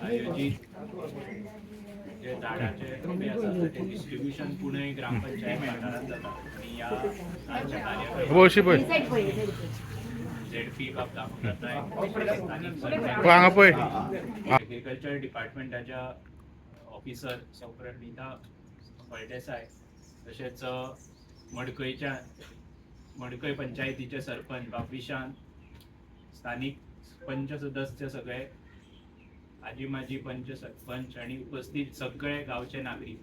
आयोजित जे झाडाचे रोपे आसा ते डिस्ट्रीब्युशन पुणे ग्रामपंचायत वाठारांत जाता आनी ह्या झाडाच्या कार्यक्रमाक झेडपी बाब एग्रीकल्चर डिपार्टमेंटाच्या ऑफिसर सौप्रणिता फळदेसाय तशेंच मडकय पंचायतीचे सरपंच बाबविशान स्थानिक पंच सदस्य सगळे आजी माजी पंच सरपंच आणि उपस्थित सगळे गावचे नागरिक.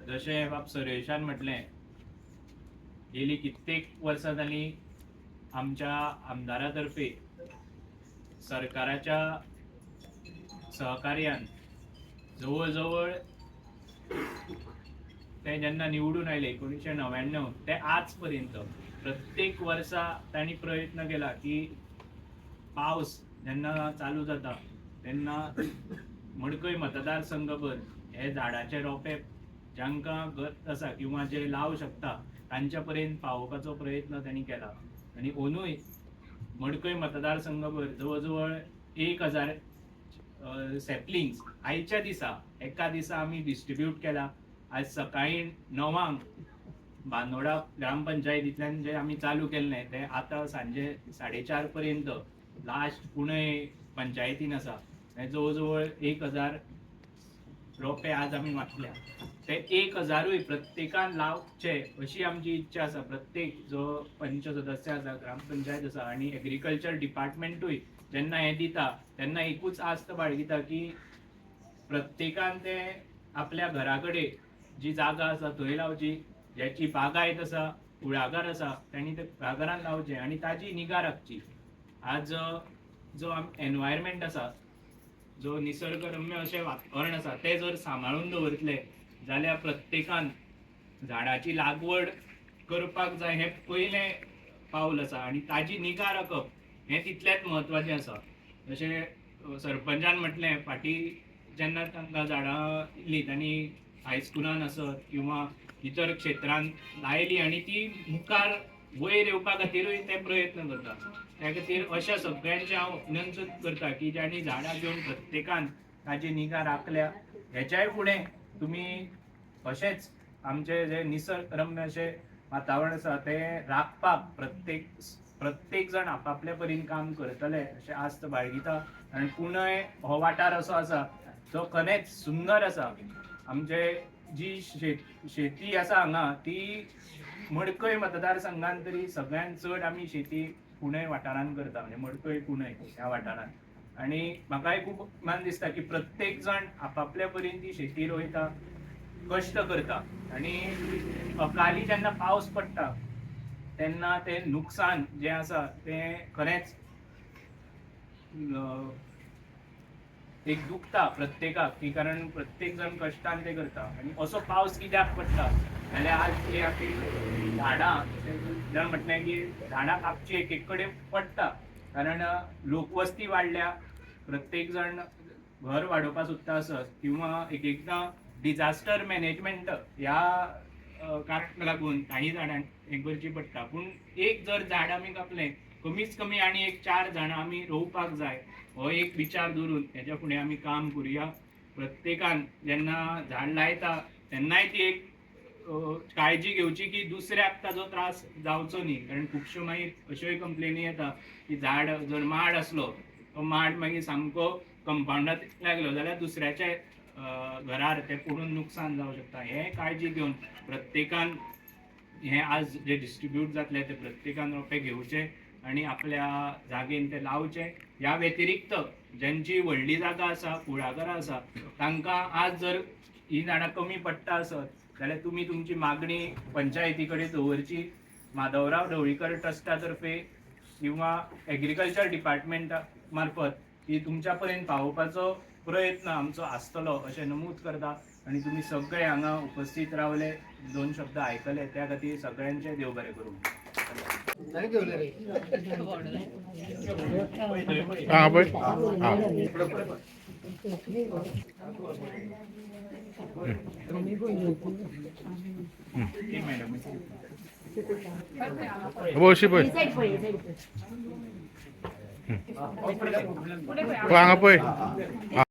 जशे बाब सुरेशान म्हटलें, गेली कित्येक वर्सां जाली आमच्या आमदारातर्फे सरकाराच्या सहकार्यान जवळ जवळ ते जेन्ना निवडून आयले 1999 ते आज पर्यंत प्रत्येक वर्सा तांणी प्रयत्न केला की पावस जेन्ना चालू जाता तेन्ना मडकय मतदारसंघभर हे झाडाचे रोपे जांकां गरज आसा किंवा जे लावू शकता तांच्या पर्यंत पावोवपाचो प्रयत्न तांणी केला. आनी अंदूय मडकय मतदारसंघभर जवळ जवळ 1000 सॅपलिंग्स आयच्या दिसा एका दिसा आमी डिस्ट्रीब्यूट केला. आज सकाळी 9 बांदोडा ग्रामपंचायतींतल्यान जे आमी चालू केल्लें ते आतां सांजे 4:30 पर्यंत लास्ट पुणे पंचायतीन आसा. जवळ जवळ 1000 रोपे आज आमी वाटल्या. ते 1000 प्रत्येकान लावचे अशी आमची इच्छा आसा. प्रत्येक जो पंच सदस्य आसा, ग्रामपंचायत आसा आनी एग्रीकल्चर डिपार्टमेंटूय जेन्ना हे दिता तेन्ना एकूच आस्त बाळगिता की प्रत्येकान ते आपल्या घरा कडेन जी जागा आसा थंय लावची, ज्याची बागायत आसा, कुळागर आसा तांणी ते कुळागरान लावचे आनी ताजी निगा राखची. आज जो एनवायरमेंट आसा, जो निसर्गरम्य अशें वातावरण आसा ते जर सांबाळून दवरतले जाल्यार प्रत्येकान झाडाची लागवड करपाक जाय हें पयलें पावल आसा आनी ताजी निगा राखप हें तितलेंच म्हत्वाचें आसा. जशें सरपंचान म्हटलें, फाटीं जेन्ना तांकां झाडां दिलीं तांणी हायस्कुलान आसत किंवा इतर क्षेत्रांत लायली आनी ती मुखार वयर येवपा खातीरूय ते प्रयत्न करता. त्या खातीर अशा सगळ्यांचे हांव अभिनंदन करता की ज्यांनी झाडां घेवन प्रत्येकान ताजी निगा राखल्या. हेच्याय फुडें तुमी अशेंच आमचे जे निसर्गरम्य अशें वातावरण आसा तें राखपाक प्रत्येक जण आपापल्या परीन काम करतले अशें आस्त बाळगिता. आनी पुणय हो वाठार असो आसा जो खरेंच सुंदर आसा. आमचे जी शेती आसा हांगा ती मडकय मतदारसंघान तरी सगळ्यांत चड आमी शेती पुणय वाठारान करता, म्हणजे मडकय पुणय ह्या वाठारान. आनी म्हाकाय खूब अभिमान दिसता की प्रत्येक जण आपापल्या परीन ती शेती रोयता, कश्ट करता. आनी अकाली जेन्ना पावस पडटा तेन्ना ते नुकसान जें आसा तें खरेंच एक दुखता प्रत्येकाक, की कारण प्रत्येक जण कश्टान ते करता. आनी असो पावस कित्याक पडटा जाल्यार आज जे आपली झाडां म्हटलें की झाडां कापची एक कडेन पडटा कारण लोकवस्ती वाडल्या, प्रत्येक जण घर वाडोवपा सोदता आसत किंवा एकदां डिजास्टर मॅनेजमेंट ह्या कारणाक लागून काही झाडां हें करची पडटा. पूण एक जर झाड आमी कापलें कमीच कमी आनी एक 4 झाडां आमी रोवपाक जाय हो एक विचार धरून हेच्या फुडें आमी काम करुया. प्रत्येकान जेन्ना झाड लायता तेन्नाय ती एक काळजी घेवची की दुसऱ्याक ताजो त्रास जावचो न्ही. कारण खुबश्यो मागीर अश्योय कंप्लेनी येता की झाड जर माड आसलो तो माड मागीर सामको कंपाउंडांत लागलो जाल्यार दुसऱ्याच्या घरार ते पडून नुकसान जावं शकता. हें काळजी घेवन प्रत्येकान हें आज जे डिस्ट्रीब्यूट जातले ते प्रत्येकान रोपे घेवचे आनी आपल्या जागेन ते लावचे. ह्या व्यतिरिक्त ज्यांची व्हडली जागा आसा, कुळागरां आसा, तांकां आज जर ही झाडां कमी पडटा आसत जाल्यार तुमी तुमची मागणी पंचायती कडेन दवरची. माधवराव ढवळीकर ट्रस्टा तर्फे किंवा एग्रीकल्चर डिपार्टमेंटा मार्फत ही तुमच्या पर्यंत पावोवपाचो प्रयत्न आमचो आसतलो अशें नमूद करता. आनी तुमी सगळे हांगा उपस्थित रावले, 2 शब्द आयकले त्या खातीर सगळ्यांचे देव बरें करूं. बळशी पळय हांगा पळय